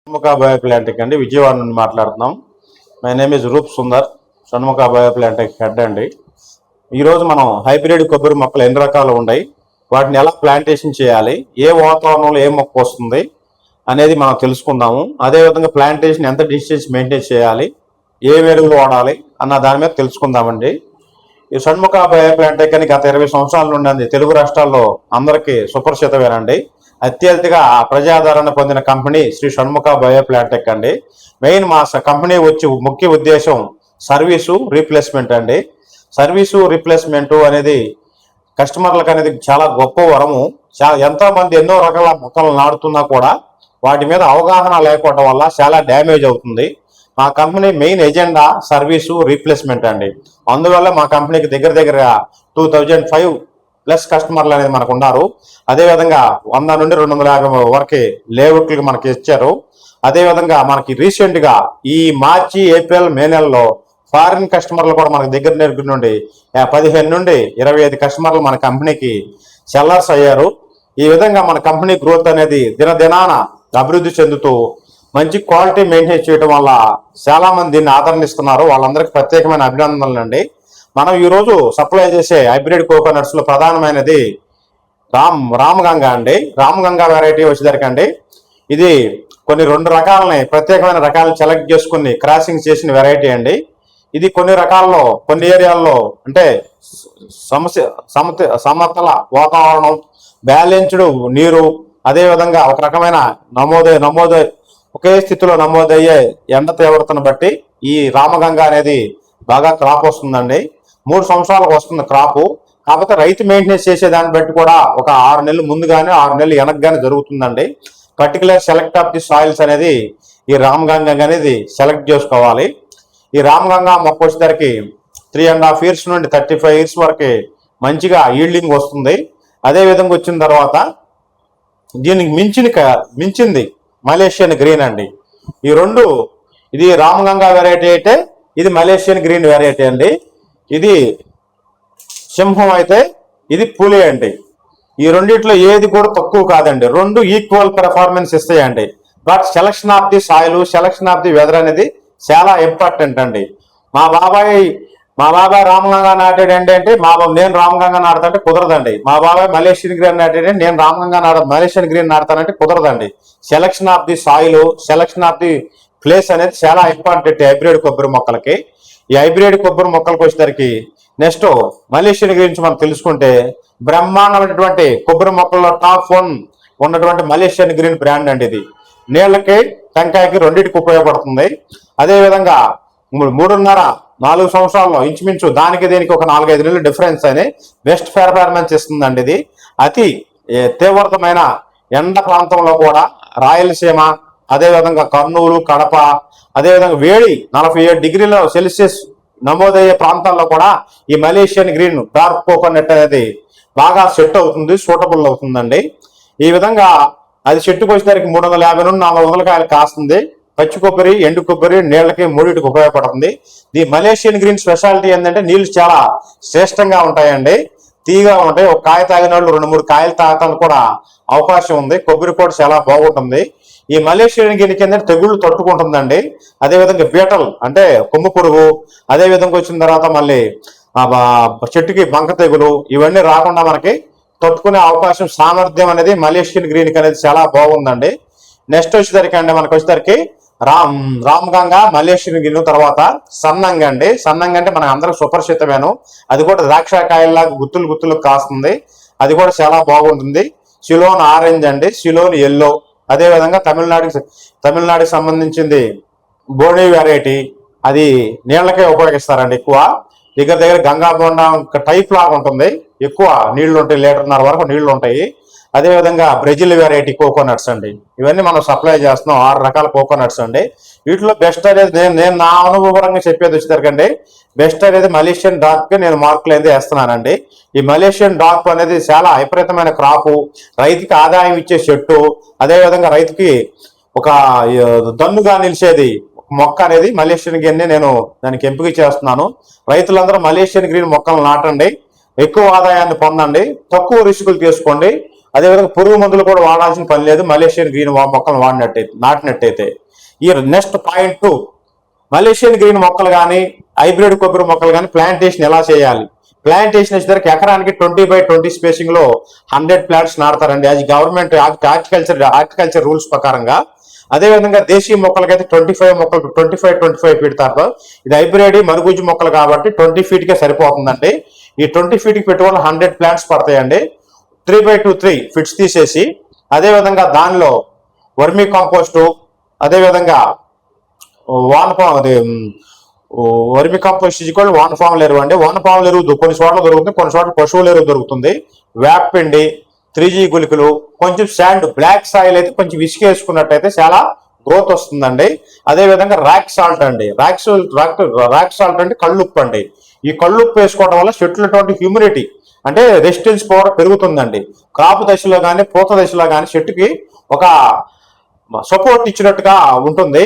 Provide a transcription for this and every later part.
షణ్ముఖ బయోప్లాంటిక్ అండి, విజయవాడ నుండి మాట్లాడుతున్నాం. My name is Roop Sundar, Shanmukha బయోప్లాంటిక్ హెడ్ అండి. ఈరోజు మనం హైబ్రిడ్ కొబ్బరి మొక్కలు ఎన్ని రకాలు ఉన్నాయి, వాటిని ఎలా ప్లాంటేషన్ చేయాలి, ఏ వాతావరణంలో ఏ మొక్క వస్తుంది అనేది మనం తెలుసుకుందాము. అదేవిధంగా ప్లాంటేషన్ ఎంత డిస్టెన్స్ మెయింటైన్ చేయాలి, ఏ ఎరువులు వాడాలి అన్న దాని మీద తెలుసుకుందామండి. ఈ షణ్ముఖ బయోప్లాంటిక్ అని గత 20 సంవత్సరాల నుండి తెలుగు రాష్ట్రాల్లో అందరికీ సుపరిచితమేనండి. అత్యధిక ప్రజాదరణ పొందిన కంపెనీ శ్రీ షణ్ముఖ బయోప్లాంటిక్ అండి. మెయిన్ మా కంపెనీ వచ్చి ముఖ్య ఉద్దేశం సర్వీసు రీప్లేస్మెంట్ అండి. సర్వీసు రీప్లేస్మెంట్ అనేది కస్టమర్లకు అనేది చాలా గొప్ప వరము. ఎంతో మంది ఎన్నో రకాల మొక్కలు నాటుతున్నా కూడా వాటి మీద అవగాహన లేకపోవడం వల్ల చాలా డ్యామేజ్ అవుతుంది. మా company main agenda service replacement అండి. అందువల్ల మా కంపెనీకి దగ్గర 2005 ప్లస్ కస్టమర్లు అనేది మనకు ఉన్నారు. అదేవిధంగా 100 నుండి 250 వరకు లేఅవుట్లకు మనకి ఇచ్చారు. అదేవిధంగా మనకి రీసెంట్గా ఈ మార్చి ఏప్రిల్ మే నెలలో ఫారిన్ కస్టమర్లు కూడా మనకి దగ్గర నుండి 15 నుండి 25 కస్టమర్లు మన కంపెనీకి సెల్లర్స్ అయ్యారు. ఈ విధంగా మన కంపెనీ గ్రోత్ అనేది దినదినాన అభివృద్ధి చెందుతూ మంచి క్వాలిటీ మెయింటైన్ చేయడం వల్ల చాలా మంది దీన్ని ఆదరణిస్తున్నారు. వాళ్ళందరికీ ప్రత్యేకమైన అభినందనలు అండి. మనం ఈరోజు సప్లై చేసే హైబ్రిడ్ కోకోనట్స్ లో ప్రధానమైనది రామగంగా అండి. రామగంగా వెరైటీ వచ్చేసరికండి ఇది కొన్ని 2 రకాలని ప్రత్యేకమైన రకాలను సెలెక్ట్ చేసుకుని క్రాసింగ్ చేసిన వెరైటీ అండి. ఇది కొన్ని రకాల్లో కొన్ని ఏరియాల్లో అంటే సమతల వాతావరణం, బ్యాలెన్స్డ్ నీరు, అదేవిధంగా ఒక రకమైన నమోదై ఒకే స్థితిలో నమోదయ్యే ఎండ తీవ్రతను బట్టి ఈ రామగంగా అనేది బాగా క్రాప్ వస్తుందండి. 3 సంవత్సరాలకు వస్తుంది క్రాపు. కాకపోతే రైతు మెయింటెనెన్స్ చేసే దాన్ని బట్టి కూడా ఒక 6 నెలలు ముందు కానీ 6 నెలలు వెనక్గానే జరుగుతుందండి. Particular select of the soils అనేది ఈ రామగంగా అనేది సెలెక్ట్ చేసుకోవాలి. ఈ రామగంగా మొక్క వచ్చేసరికి 3.5 years నుండి 35 years వరకు మంచిగా ఈల్డింగ్ వస్తుంది. అదే విధంగా వచ్చిన తర్వాత దీనికి మించింది మలేషియన్ గ్రీన్ అండి. ఈ 2 ఇది రామగంగా వెరైటీ అయితే ఇది మలేషియన్ గ్రీన్ వెరైటీ అండి. ఇది సింహం అయితే ఇది పులి అండి. ఈ రెండిట్లో ఏది కూడా తక్కువ కాదండి. 2 ఈక్వల్ పెర్ఫార్మెన్స్ ఇస్తాయండి. But selection of the soil, selection of the weather అనేది చాలా ఇంపార్టెంట్ అండి. మా బాబాయ్ రామగంగా నాటాడు అంటే నేను రామగంగా నాటుతాంటే కుదరదండి. మా బాబాయ్ మలేషియన్ గ్రీన్ నాటాడు, నేను మలేషియన్ గ్రీన్ నాటుతానంటే కుదరదండి. Selection of the soil, selection of the place అనేది చాలా ఇంపార్టెంట్ హైబ్రిడ్ కొబ్బరి మొక్కలకి. ఈ హైబ్రిడ్ కొబ్బరి మొక్కలకు వచ్చేసరికి నెక్స్ట్ మలేషియన్ గురించి మనం తెలుసుకుంటే బ్రహ్మాండమైనటువంటి కొబ్బరి మొక్కల్లో టాప్ 1 ఉన్నటువంటి మలేషియన్ గ్రీన్ బ్రాండ్ అండి. ఇది నీళ్ళకి టెంకాయకి రెండింటికి ఉపయోగపడుతుంది. అదేవిధంగా 3.5-4 సంవత్సరాల్లో ఇంచుమించు దానికి దీనికి ఒక 4-5 నెలలు డిఫరెన్స్ అని బెస్ట్ పెర్ఫార్మెన్స్ ఇస్తుందండి. ఇది అతి తీవ్రతమైన ఎండ ప్రాంతంలో కూడా రాయలసీమ, అదేవిధంగా కర్నూలు, కడప, అదేవిధంగా వేడి 47 degrees సెల్సియస్ నమోదయ్యే ప్రాంతాల్లో కూడా ఈ మలేషియన్ గ్రీన్ డార్క్ కోకోనట్ అనేది బాగా సెట్ అవుతుంది, సూటబుల్ అవుతుందండి. ఈ విధంగా అది చెట్టుకు వచ్చేసరికి 350 నుండి 400 కాయలు కాస్తుంది. పచ్చి కొబ్బరి, ఎండు కొబ్బరి, నీళ్ళకి మూడింటికి ఉపయోగపడుతుంది. ఈ మలేషియన్ గ్రీన్ స్పెషాలిటీ ఏంటంటే నీళ్లు చాలా శ్రేష్టంగా ఉంటాయండి, తీగా ఉంటాయి. ఒక కాయ తాగిన వాళ్ళు 2-3 కాయలు తాగటానికి కూడా అవకాశం ఉంది. కొబ్బరి కూడా చాలా బాగుంటుంది. ఈ మలేషియన్ గ్రీన్ కింద తెగుళ్ళు తట్టుకుంటుందండి. అదేవిధంగా బీటల్ అంటే కొమ్ము పురుగు, అదే విధంగా వచ్చిన తర్వాత మళ్ళీ చెట్టుకి బంక తెగులు, ఇవన్నీ రాకుండా మనకి తట్టుకునే అవకాశం, సామర్థ్యం అనేది మలేషియన్ గ్రీన్కి అనేది చాలా బాగుందండి. నెక్స్ట్ వచ్చేసరికి అండి మనకు వచ్చేసరికి రామగంగా, మలేషియన్ గ్రీన్ తర్వాత సన్నంగా అండి. సన్నంగా అంటే మనకు అందరికి సుపరిచితమేను. అది కూడా ద్రాక్షకాయల్లాగా గుత్తులు కాస్తుంది. అది కూడా చాలా బాగుంటుంది. సిలోన్ ఆరెంజ్ అండి, సిలోన్ ఎల్లో. అదేవిధంగా తమిళనాడుకి సంబంధించింది బోడీ వెరైటీ. అది నీళ్ళకే ఉపయోగిస్తారండి ఎక్కువ. దగ్గర గంగా బొండం టైప్ లాగా ఉంటుంది, ఎక్కువ నీళ్లు ఉంటాయి, 1.5 వరకు నీళ్లు ఉంటాయి. అదేవిధంగా బ్రెజిల్ వెరైటీ కోకోనట్స్ అండి. ఇవన్నీ మనం సప్లై చేస్తున్నాం. 6 రకాల కోకోనట్స్ అండి. వీటిలో బెస్ట్ అనేది నేను నా అనుభవపరంగా చెప్పేది వచ్చేసరికండి బెస్ట్ అనేది మలేషియన్ డార్క్ నేను మార్కులు అనేది వేస్తున్నానండి. ఈ మలేషియన్ డార్క్ అనేది చాలా విపరీతమైన క్రాపు, రైతుకి ఆదాయం ఇచ్చే చెట్టు, అదేవిధంగా రైతుకి ఒక దన్నుగా నిలిచేది మొక్క అనేది మలేషియన్ గ్రీన్ నేను దానికి ఎంపిక చేస్తున్నాను. రైతులందరూ మలేషియన్ గ్రీన్ మొక్కలు నాటండి, ఎక్కువ ఆదాయాన్ని పొందండి, తక్కువ రిస్కులు తీసుకోండి. అదేవిధంగా పురుగు మందులు కూడా వాడాల్సిన పని లేదు మలేషియన్ గ్రీన్ మొక్కలు నాటినట్టయితే. ఈ నెక్స్ట్ పాయింట్ 2, మలేషియన్ గ్రీన్ మొక్కలు కానీ హైబ్రిడ్ కొబ్బరి మొక్కలు కానీ ప్లాంటేషన్ ఎలా చేయాలి. ప్లాంటేషన్ వచ్చేసరికి ఎకరానికి 20x20 స్పేసింగ్ లో 100 ప్లాంట్స్ నాడతారండి, అది గవర్నమెంట్ హార్టికల్చర్ రూల్స్ ప్రకారంగా. అదేవిధంగా దేశీయ మొక్కలకైతే 25 పెడతారు. ఇది హైబ్రిడ్ మరుగుజ్జు మొక్కలు కాబట్టి 20 ఫీట్కే సరిపోతుందండి. ఈ 20 ఫీట్కి పెట్టుకోవాలి 100 ప్లాంట్స్ పడతాయండి. 3x3 ఫిట్స్ తీసేసి, అదేవిధంగా దానిలో వర్మీ కాంపోస్టు, అదేవిధంగా వర్మి కంపోస్ట్ ఈక్వల్ వానపాముల ఎరువు అండి. వానపాముల ఎరువు కొన్ని చోట్ల దొరుకుతుంది, కొన్ని చోట్ల పశువుల ఎరువు దొరుకుతుంది. వేపపిండి, 3G గుళికలు, కొంచెం శాండ్, బ్లాక్ సాయిల్ అయితే కొంచెం ఇసుకేసుకున్నట్టయితే చాలా గ్రోత్ వస్తుందండి. అదేవిధంగా రాక్ సాల్ట్ అండి, రాక్ సాల్ట్ అంటే కళ్ళుప్పు అండి. ఈ కళ్ళుప్పు వేసుకోవడం వల్ల చెట్లటువంటి హ్యూమిడిటీ అంటే రెసిస్టెన్స్ పవర్ పెరుగుతుందండి. క్రాప్ దశలో కానీ పూత దశలో కానీ చెట్టుకి ఒక సపోర్ట్ ఇచ్చినట్టుగా ఉంటుంది.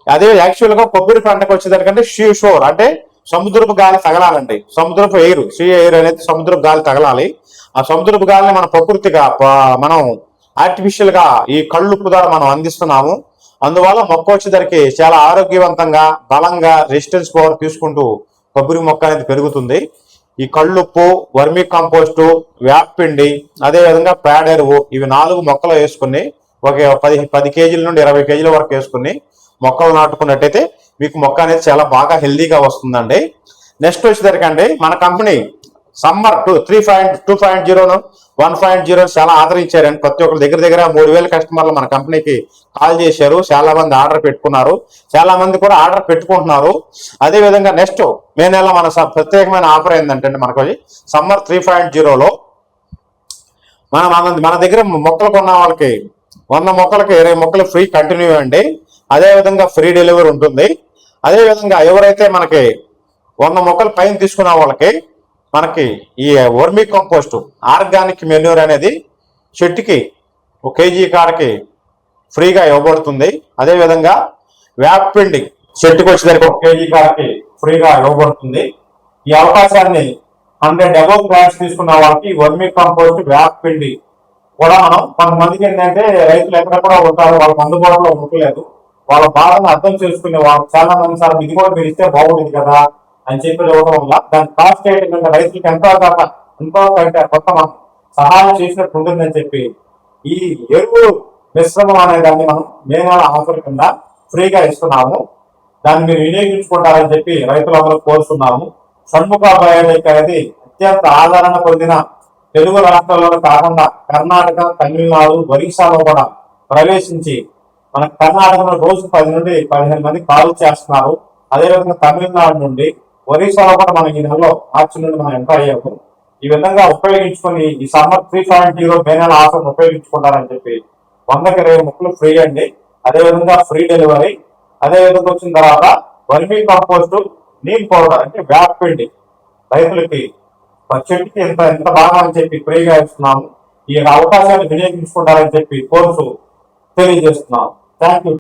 అదే యాక్చువల్ గా కొబ్బరి పంటకు వచ్చేదానికంటే సీ షోర్ అంటే సముద్రపు గాలి తగలాలండి. సముద్రపు ఎయిర్, సీ ఎయిర్ అనేది సముద్రపు గాలి తగలాలి. ఆ సముద్రపు గాలిని మన ప్రకృతిగా మనం ఆర్టిఫిషియల్ గా ఈ కళ్ళుప్పు ద్వారా మనం అందిస్తున్నాము. అందువల్ల మొక్క వచ్చేసరికి చాలా ఆరోగ్యవంతంగా, బలంగా, రెసిస్టెన్స్ పవర్ తీసుకుంటూ కొబ్బరి మొక్క అనేది పెరుగుతుంది. ఈ కళ్ళుప్పు, వర్మీ కంపోస్టు, వేపపిండి, అదేవిధంగా పేడ ఎరువు, ఇవి 4 మొక్కలు వేసుకుని ఒక 10 కేజీల నుండి 20 కేజీల వరకు వేసుకుని మొక్కలు నాటుకున్నట్టయితే మీకు మొక్క అనేది చాలా బాగా హెల్దీగా వస్తుందండి. నెక్స్ట్ వచ్చేసరికండి మన కంపెనీ సమ్మర్ 2.0 1.0 చాలా ఆదరించారండి. ప్రతి ఒక్కరి దగ్గర 3000 కస్టమర్లు మన కంపెనీకి కాల్ చేశారు. చాలా మంది ఆర్డర్ పెట్టుకున్నారు, చాలా మంది కూడా ఆర్డర్ పెట్టుకుంటున్నారు. అదే విధంగా నెక్స్ట్ మే నెల మన ప్రత్యేకమైన ఆఫర్ ఏంటంటే మనకు సమ్మర్ 3.0లో మన దగ్గర మొక్కలు కొన్న వాళ్ళకి 100 మొక్కలకి 20 మొక్కలు ఫ్రీ కంటిన్యూ అండి. అదేవిధంగా ఫ్రీ డెలివరీ ఉంటుంది. అదేవిధంగా ఎవరైతే మనకి 100 మొక్కలు పైన తీసుకున్న వాళ్ళకి మనకి ఈ వర్మీ కంపోస్ట్ ఆర్గానిక్ మెన్యూర్ అనేది చెట్టుకి 1 కేజీ కాడకి ఫ్రీగా ఇవ్వబడుతుంది. అదేవిధంగా వేపపిండి చెట్టుకి వచ్చేసరికి 1 కేజీ కాడకి ఫ్రీగా ఇవ్వబడుతుంది. ఈ అవకాశాన్ని 100 అబోవ్ ప్లాంట్స్ తీసుకున్న వాళ్ళకి వర్మీ కంపోస్ట్, వేపపిండి కూడా మనం కొంతమందికి ఏంటంటే రైతులు ఎక్కడ కూడా ఉంటారు, వాళ్ళకి అందుబాటులో ఉండలేదు. వాళ్ళ బాధను అర్థం చేసుకునే వాళ్ళు చాలా మంది సార్ ఇది కూడా మీరు ఇస్తే బాగుంటుంది కదా అని చెప్పి ఇవ్వడం వల్ల దాని కాస్ట్ ఏంటంటే రైతులకు ఎంతో కంటే కొత్త సహాయం చేసినట్టు ఉంటుందని చెప్పి ఈ ఎరువు మిశ్రమం అనే దాన్ని మనం మే నెల ఆఫర్ కింద ఫ్రీగా ఇస్తున్నాము. దాన్ని మీరు వినియోగించుకుంటారని చెప్పి రైతులందరూ కోరుతున్నాము. షణ్ముఖ బయోటెక్ అనేది అత్యంత ఆదరణ పొందిన తెలుగు రాష్ట్రాల్లో కాకుండా కర్ణాటక, తమిళనాడు, ఒరిస్సాలో కూడా ప్రవేశించి మన కర్ణాటకలో రోజు 10 నుండి 15 మంది కాల్ చేస్తున్నారు. అదేవిధంగా తమిళనాడు నుండి, ఒరిస్సాలో కూడా మనం ఈ నెలలో మార్చి నుండి మనం ఎంటర్ అయ్యాము. ఈ విధంగా ఉపయోగించుకొని ఈ సమ్మర్ 3.0 మే నెల ఆఫర్ ఉపయోగించుకుంటారని చెప్పి 100కి 20 మొక్కలు ఫ్రీ అండి. అదేవిధంగా ఫ్రీ డెలివరీ. అదేవిధంగా వచ్చిన తర్వాత వర్మీ కంపోస్ట్, నీమ్ పౌడర్ అంటే వేపపిండి రైతులకి చెట్టుకి ఎంత బాగా అని చెప్పి ఫ్రీగా ఇస్తున్నాము. ఈ అవకాశాన్ని వినియోగించుకుంటారని చెప్పి కోరుతూ తెలియజేస్తున్నాము. Thank you.